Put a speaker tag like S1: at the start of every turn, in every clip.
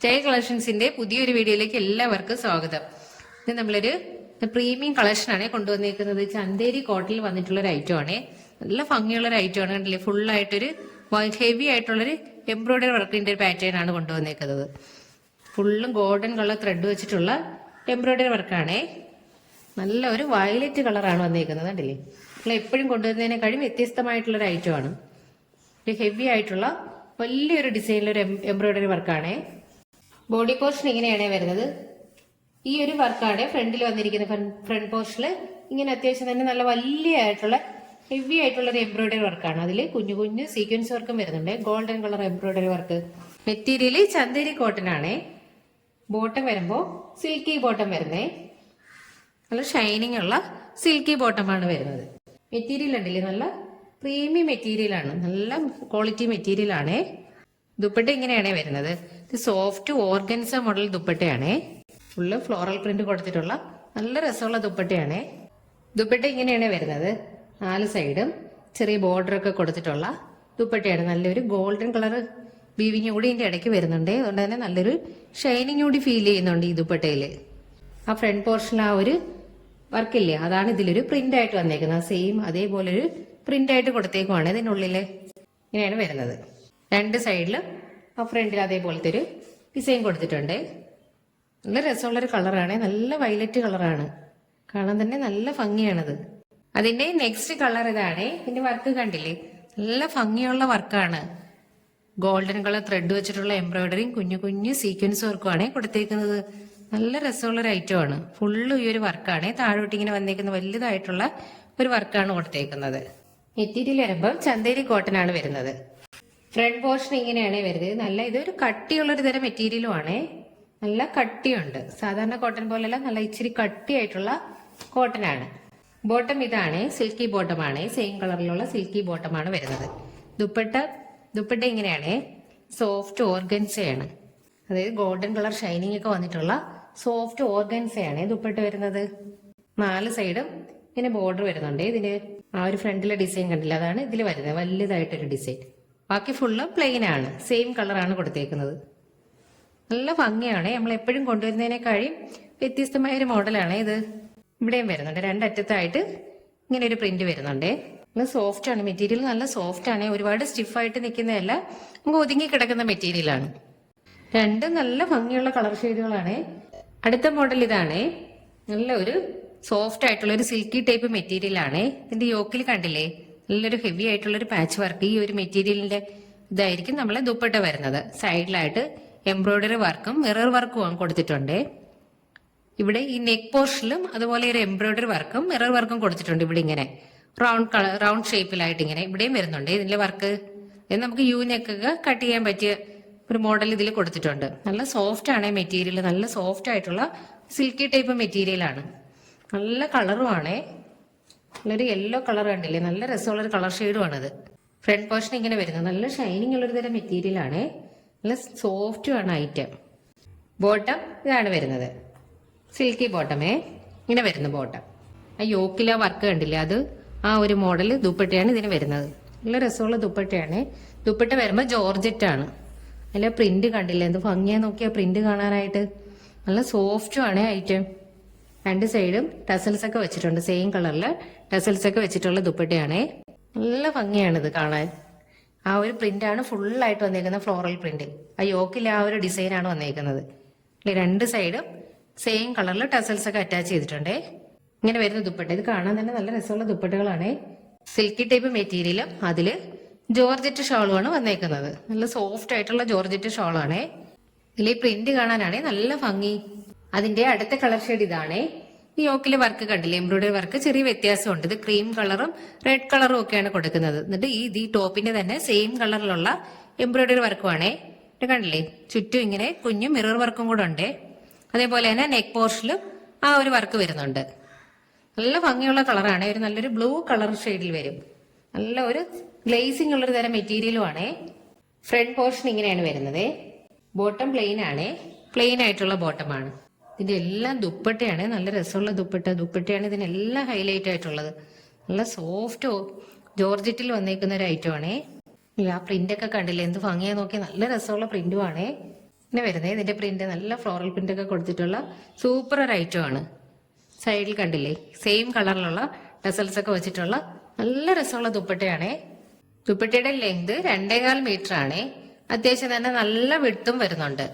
S1: Style കളക്ഷൻസിന്റെ പുതിയൊരു വീഡിയോയിലേക്ക് എല്ലാവർക്കും സ്വാഗതം. ഇത് നമ്മളൊരു പ്രീമിയം കളക്ഷനാണ് കൊണ്ടുവന്നിരിക്കുന്നത്. ചന്തേരി കോട്ടണിൽ വന്നിട്ടുള്ള ഒരു ഐറ്റം ആണ്. നല്ല ഭംഗിയുള്ള ഒരു ഐറ്റം ആണ്. കണ്ടില്ലേ, ഫുൾ ആയിട്ടൊരു ഹെവി ആയിട്ടുള്ളൊരു എംബ്രോയിഡറി വർക്കിന്റെ ഒരു പാറ്റേൺ ആണ് കൊണ്ടുവന്നിരിക്കുന്നത്. ഫുള്ളും ഗോൾഡൻ കളർ ത്രെഡ് വെച്ചിട്ടുള്ള എംബ്രോയിഡറി വർക്കാണേ. നല്ല ഒരു വയലറ്റ് കളറാണ് വന്നിരിക്കുന്നത്. കണ്ടില്ലേ, നമ്മൾ എപ്പോഴും കൊണ്ടുവരുന്നതിനേക്കാളും വ്യത്യസ്തമായിട്ടുള്ള ഒരു ഐറ്റം ആണ്. ഒരു ഹെവി ആയിട്ടുള്ള വലിയൊരു ഡിസൈനിലൊരു എംബ്രോയിഡറി വർക്കാണേ. ബോഡി പോർഷൻ ഇങ്ങനെയാണ് വരുന്നത്. ഈ ഒരു വർക്കാണ് ഫ്രണ്ടിൽ വന്നിരിക്കുന്ന. ഫ്രണ്ട് പോർഷനിൽ ഇങ്ങനെ അത്യാവശ്യം തന്നെ നല്ല വലിയ ആയിട്ടുള്ള ഹെവി ആയിട്ടുള്ള ഒരു എംബ്രോയിഡറി വർക്കാണ്. അതിൽ കുഞ്ഞു കുഞ്ഞു സീക്വൻസ് വർക്കും വരുന്നുണ്ട്. Golden colour embroidery work. Material Chanderi cotton ആണേ. ബോട്ടം വരുമ്പോ സിൽക്കി ബോട്ടം വരുന്നേ. നല്ല ഷൈനിങ് ഉള്ള സിൽക്കി ബോട്ടമാണ് വരുന്നത്. മെറ്റീരിയൽ ഉണ്ടല്ലേ, നല്ല പ്രീമിയം മെറ്റീരിയൽ ആണ്. നല്ല ക്വാളിറ്റി മെറ്റീരിയൽ ആണേ. ദുപ്പട്ട ഇങ്ങനെയാണ് വരുന്നത്. ഇത് സോഫ്റ്റ് ഓർഗൻസ മോഡൽ ദുപ്പട്ടയാണേ. ഫുള്ള് ഫ്ലോറൽ പ്രിന്റ് കൊടുത്തിട്ടുള്ള നല്ല രസമുള്ള ദുപ്പട്ടയാണേ. ദുപ്പട്ട ഇങ്ങനെയാണ് വരുന്നത്. 4 സൈഡും ചെറിയ ബോർഡർ ഒക്കെ കൊടുത്തിട്ടുള്ള ദുപ്പട്ടയാണ്. നല്ലൊരു ഗോൾഡൻ കളർ വീവിങ് കൂടി ഇതിന്റെ ഇടയ്ക്ക് വരുന്നുണ്ട്. അതുകൊണ്ട് തന്നെ നല്ലൊരു ഷൈനിങ് കൂടി ഫീൽ ചെയ്യുന്നുണ്ട് ഈ ദുപ്പട്ടയില്. ആ ഫ്രണ്ട് പോർഷനിൽ ആ ഒരു വർക്കില്ലേ, അതാണ് ഇതിലൊരു പ്രിന്റ് ആയിട്ട് വന്നേക്കുന്നത്. സെയിം അതേപോലെ ഒരു പ്രിന്റ് ആയിട്ട് കൊടുത്തേക്കുവാണ് ഇതിനുള്ളില്. ഇങ്ങനെയാണ് വരുന്നത്. 2 സൈഡിലും ആ ഫ്രണ്ടിൽ അതേപോലത്തെ ഒരു ഡിസൈൻ കൊടുത്തിട്ടുണ്ട്. നല്ല രസമുള്ളൊരു കളറാണ്. നല്ല വയലറ്റ് കളറാണ്. കാണാൻ തന്നെ നല്ല ഭംഗിയാണത്. അതിന്റെ നെക്സ്റ്റ് കളർ ഇതാണ്. ഇതിന്റെ വർക്ക് കണ്ടില്ലേ, നല്ല ഭംഗിയുള്ള വർക്കാണ്. ഗോൾഡൻ കളർ ത്രെഡ് വെച്ചിട്ടുള്ള എംബ്രോയിഡറിയും കുഞ്ഞു കുഞ്ഞു സീക്വൻസ് വർക്കുമാണ് കൊടുത്തേക്കുന്നത്. നല്ല രസമുള്ളൊരു ഐറ്റം ആണ്. ഫുള്ള് ഈ ഒരു വർക്കാണ്. താഴോട്ട് ഇങ്ങനെ വന്നേക്കുന്ന വലുതായിട്ടുള്ള ഒരു വർക്കാണ് കൊടുത്തേക്കുന്നത്. മെറ്റീരിയൽ വരുമ്പോൾ ചന്തേരി കോട്ടൺ ആണ് വരുന്നത്. ഫ്രണ്ട് പോർഷൻ ഇങ്ങനെയാണ് വരുന്നത്. നല്ല ഇതൊരു കട്ടിയുള്ളൊരു തരം മെറ്റീരിയലും ആണ്. നല്ല കട്ടിയുണ്ട്. സാധാരണ കോട്ടൺ പോലെയല്ല, നല്ല ഇച്ചിരി കട്ടിയായിട്ടുള്ള കോട്ടൺ ആണ്. ബോട്ടം ഇതാണ്, സിൽക്കി ബോട്ടമാണ്. സെയിം കളറിലുള്ള സിൽക്കി ബോട്ടമാണ് വരുന്നത്. ദുപ്പട്ട ഇങ്ങനെയാണ്. സോഫ്റ്റ് ഓർഗൻസയാണ്. അതായത് ഗോൾഡൻ കളർ ഷൈനിങ് ഒക്കെ വന്നിട്ടുള്ള സോഫ്റ്റ് ഓർഗൻസയാണ് ദുപ്പട്ട വരുന്നത്. 4 സൈഡും ഇങ്ങനെ ബോർഡർ വരുന്നുണ്ട്. ഇതിന് ആ ഒരു ഫ്രണ്ടിലെ ഡിസൈൻ കണ്ടില്ല, അതാണ് ഇതിൽ വരുന്നത്, വലുതായിട്ടൊരു ഡിസൈൻ. ബാക്കി ഫുള്ള് പ്ലെയിൻ ആണ്. സെയിം കളറാണ് കൊടുത്തേക്കുന്നത്. നല്ല ഭംഗിയാണ്. നമ്മൾ എപ്പോഴും കൊണ്ടുവരുന്നതിനേക്കാളും വ്യത്യസ്തമായ ഒരു മോഡലാണ് ഇത്. ഇവിടെയും വരുന്നുണ്ട്. 2 അറ്റത്തായിട്ട് ഇങ്ങനെ ഒരു പ്രിന്റ് വരുന്നുണ്ട്. നല്ല സോഫ്റ്റ് ആണ് മെറ്റീരിയൽ. നല്ല സോഫ്റ്റ് ആണ്. ഒരുപാട് സ്റ്റിഫായിട്ട് നിൽക്കുന്നതല്ല, നമുക്ക് ഒതുങ്ങി കിടക്കുന്ന മെറ്റീരിയലാണ്. 2 നല്ല ഭംഗിയുള്ള കളർ ഷെയ്ഡുകളാണ്. അടുത്ത മോഡൽ ഇതാണ്. നല്ല ഒരു സോഫ്റ്റ് ആയിട്ടുള്ള ഒരു സിൽക്കി ടൈപ്പ് മെറ്റീരിയൽ ആണ്. ഇതിന്റെ യോക്കിൽ കണ്ടില്ലേ, നല്ലൊരു ഹെവി ആയിട്ടുള്ള ഒരു പാച്ച് വർക്ക്. ഈ ഒരു മെറ്റീരിയലിന്റെ ഇതായിരിക്കും നമ്മളെ ദുപ്പട്ട വരുന്നത്. സൈഡിലായിട്ട് എംബ്രോയിഡറി വർക്കും മിറർ വർക്കും കൊടുത്തിട്ടുണ്ട്. ഇവിടെ ഈ നെക്ക് പോർഷനിലും അതുപോലെ ഒരു എംബ്രോയിഡറി വർക്കും മിറർ വർക്കും കൊടുത്തിട്ടുണ്ട്. ഇവിടെ ഇങ്ങനെ റൗണ്ട് ഷേപ്പിലായിട്ട് ഇങ്ങനെ ഇവിടെയും വരുന്നുണ്ട് ഇതിന്റെ വർക്ക്. നമുക്ക് യു നെക്ക് ഒക്കെ കട്ട് ചെയ്യാൻ പറ്റിയ ഒരു മോഡൽ ഇതിൽ കൊടുത്തിട്ടുണ്ട്. നല്ല സോഫ്റ്റ് ആണ് മെറ്റീരിയൽ. നല്ല സോഫ്റ്റ് ആയിട്ടുള്ള സിൽക്കി ടൈപ്പ് മെറ്റീരിയൽ ആണ്. നല്ല കളറും ആണേ. നല്ലൊരു യെല്ലോ കളർ കണ്ടില്ലേ, നല്ല രസമുള്ളൊരു കളർ ഷെയ്ഡും ആണിത്. ഫ്രണ്ട് പോർഷൻ ഇങ്ങനെ വരുന്നത്. നല്ല ഷൈനിങ് ഉള്ളൊരു തരം മെറ്റീരിയൽ ആണ്. നല്ല സോഫ്റ്റും ആണ് ഐറ്റം. ബോട്ടം ഇതാണ് വരുന്നത്. സിൽക്കി ബോട്ടമേ ഇങ്ങനെ വരുന്ന ബോട്ടം. ആ യോക്കിലെ വർക്ക് കണ്ടില്ലേ, അത് ആ ഒരു മോഡൽ ദുപ്പട്ടയാണ് ഇതിന് വരുന്നത്. നല്ല രസമുള്ള ദുപ്പട്ടയാണ്. ദുപ്പട്ട വരുമ്പോൾ ജോർജറ്റ് ആണ്. അല്ല പ്രിന്റ് കണ്ടില്ലേ, എന്ത് ഭംഗിയാ നോക്കിയാ പ്രിന്റ് കാണാനായിട്ട്. നല്ല സോഫ്റ്റും ആണ് ഐറ്റം. 2 സൈഡും ടസൽസ് ഒക്കെ വെച്ചിട്ടുണ്ട്. സെയിം കളറില് ടസൽസ് ഒക്കെ വെച്ചിട്ടുള്ള ദുപ്പട്ടയാണേ. നല്ല ഭംഗിയാണിത് കാണാൻ. ആ ഒരു പ്രിന്റ് ആണ് ഫുള്ളായിട്ട് വന്നേക്കുന്നത്, ഫ്ലോറൽ പ്രിന്റ്. ആ യോക്കിൽ ആ ഒരു ഡിസൈൻ ആണ് വന്നേക്കുന്നത്. 2 സൈഡും സെയിം കളറിൽ ടസൽസ് ഒക്കെ അറ്റാച്ച് ചെയ്തിട്ടുണ്ടേ. ഇങ്ങനെ വരുന്ന ദുപ്പട്ട. ഇത് കാണാൻ തന്നെ നല്ല രസമുള്ള ദുപ്പട്ടകളാണ്. സിൽക്കി ടൈപ്പ് മെറ്റീരിയലും അതില് ജോർജറ്റ് ഷാളുമാണ് വന്നേക്കുന്നത്. നല്ല സോഫ്റ്റ് ആയിട്ടുള്ള ജോർജറ്റ് ഷാളാണ്. ഇതിൽ പ്രിന്റ് കാണാനാണ് നല്ല ഭംഗി. അതിന്റെ അടുത്ത കളർ ഷെയ്ഡ് ഇതാണ്. ഈ യോക്കിലെ വർക്ക് കണ്ടില്ലേ, എംബ്രോയിഡറി വർക്ക് ചെറിയ വ്യത്യാസമുണ്ട്. ഇത് ക്രീം കളറും റെഡ് കളറും ഒക്കെയാണ് കൊടുക്കുന്നത്. എന്നിട്ട് ഈ ടോപ്പിന്റെ തന്നെ സെയിം കളറിലുള്ള എംബ്രോയിഡറി വർക്കുമാണേ. ഇത് കണ്ടില്ലേ, ചുറ്റും ഇങ്ങനെ കുഞ്ഞു മിറർ വർക്കും കൂടെ ഉണ്ട്. അതേപോലെ തന്നെ നെക്ക് പോർഷനിലും ആ ഒരു വർക്ക് വരുന്നുണ്ട്. നല്ല ഭംഗിയുള്ള കളറാണ്. ഒരു നല്ലൊരു ബ്ലൂ കളർ ഷെയ്ഡിൽ വരും. നല്ല ഒരു ഗ്ലേസിംഗ് ഉള്ളൊരു തരം മെറ്റീരിയലും ആണ്. ഫ്രണ്ട് പോർഷൻ ഇങ്ങനെയാണ് വരുന്നത്. ബോട്ടം പ്ലെയിൻ ആണ്. പ്ലെയിൻ ആയിട്ടുള്ള ബോട്ടമാണ്. ഇതിന്റെ എല്ലാം ദുപ്പട്ടയാണ്. നല്ല രസമുള്ള ദുപ്പട്ടയാണ് ഇതിനെല്ലാം ഹൈലൈറ്റ് ആയിട്ടുള്ളത്. നല്ല സോഫ്റ്റ് ജോർജറ്റിൽ വന്നേക്കുന്ന ഒരു ഐറ്റം ആണേ. ആ പ്രിന്റ് ഒക്കെ കണ്ടില്ലേ, എന്ത് ഭംഗിയാ നോക്കിയാൽ. നല്ല രസമുള്ള പ്രിന്റും ആണേ. ഇങ്ങനെ വരുന്നത്. ഇതിന്റെ പ്രിന്റ് നല്ല ഫ്ലോറൽ പ്രിന്റ് ഒക്കെ കൊടുത്തിട്ടുള്ള സൂപ്പർ ഒരു ഐറ്റം ആണ്. സൈഡിൽ കണ്ടില്ലേ, സെയിം കളറിലുള്ള ടെസൽസ് ഒക്കെ വെച്ചിട്ടുള്ള നല്ല രസമുള്ള ദുപ്പട്ടയാണേ. ദുപ്പട്ടയുടെ ലെങ്ത് 2.25 മീറ്റർ ആണേ. അത്യാവശ്യം തന്നെ നല്ല വിഡ്ത്തും വരുന്നുണ്ട്.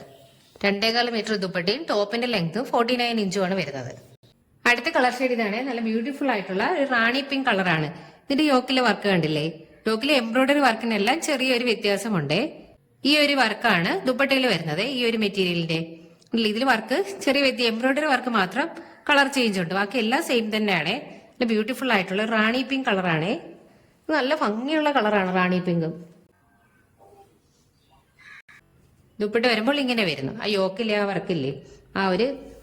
S1: 2.25 മീറ്റർ ദുപ്പട്ടയും ടോപ്പിന്റെ ലെങ്ത് 49 ഇഞ്ചുമാണ് വരുന്നത്. അടുത്ത കളർ ഷെയ്ഡ് ഇതാണ്. നല്ല ബ്യൂട്ടിഫുൾ ആയിട്ടുള്ള ഒരു റാണി പിങ്ക് കളറാണ്. ഇതിന്റെ യോക്കിലെ വർക്ക് കണ്ടില്ലേ, യോക്കിലെ എംബ്രോയിഡറി വർക്കിനെല്ലാം ചെറിയൊരു വ്യത്യാസമുണ്ട്. ഈ ഒരു വർക്കാണ് ദുപ്പട്ടയിൽ വരുന്നത്. ഈ ഒരു മെറ്റീരിയലിന്റെ ഇതിൽ വർക്ക് ചെറിയ എംബ്രോയിഡറി വർക്ക് മാത്രം കളർ ചേഞ്ച് ഉണ്ട്. ബാക്കി എല്ലാം സെയിം തന്നെയാണ്. നല്ല ബ്യൂട്ടിഫുൾ ആയിട്ടുള്ള റാണി പിങ്ക് കളറാണ്. നല്ല ഭംഗിയുള്ള കളറാണ് റാണി പിങ്കും. ദുപ്പട്ട വരുമ്പോൾ ഇങ്ങനെ വരുന്നു. ആ യോക്കിലെ ആ വർക്കില്ലേ,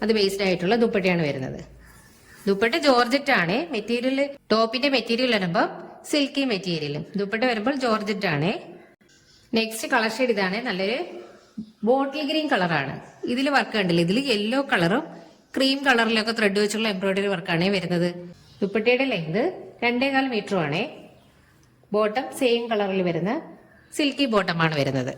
S1: അത് ബേസ്ഡ് ആയിട്ടുള്ള ദുപ്പട്ടയാണ് വരുന്നത്. ദുപ്പട്ട ജോർജറ്റ് ആണ്. മെറ്റീരിയൽ ടോപ്പിന്റെ മെറ്റീരിയൽ വരുമ്പോൾ സിൽക്കി മെറ്റീരിയലും, ദുപ്പട്ട വരുമ്പോൾ ജോർജറ്റ് ആണ്. നെക്സ്റ്റ് കളർ ഷെയ്ഡ് ഇതാണ്. നല്ലൊരു ബോട്ടിൽ ഗ്രീൻ കളറാണ്. ഇതിൽ വർക്ക് കണ്ടില്ലേ, ഇതിൽ യെല്ലോ കളറും ക്രീം കളറിലൊക്കെ ത്രെഡ് വെച്ചുള്ള എംബ്രോയിഡറി വർക്കാണ് വരുന്നത്. ദുപ്പട്ടയുടെ ലെങ്ത് 2.25 മീറ്ററും ആണ്. ബോട്ടം സെയിം കളറിൽ വരുന്ന സിൽക്കി ബോട്ടമാണ് വരുന്നത്.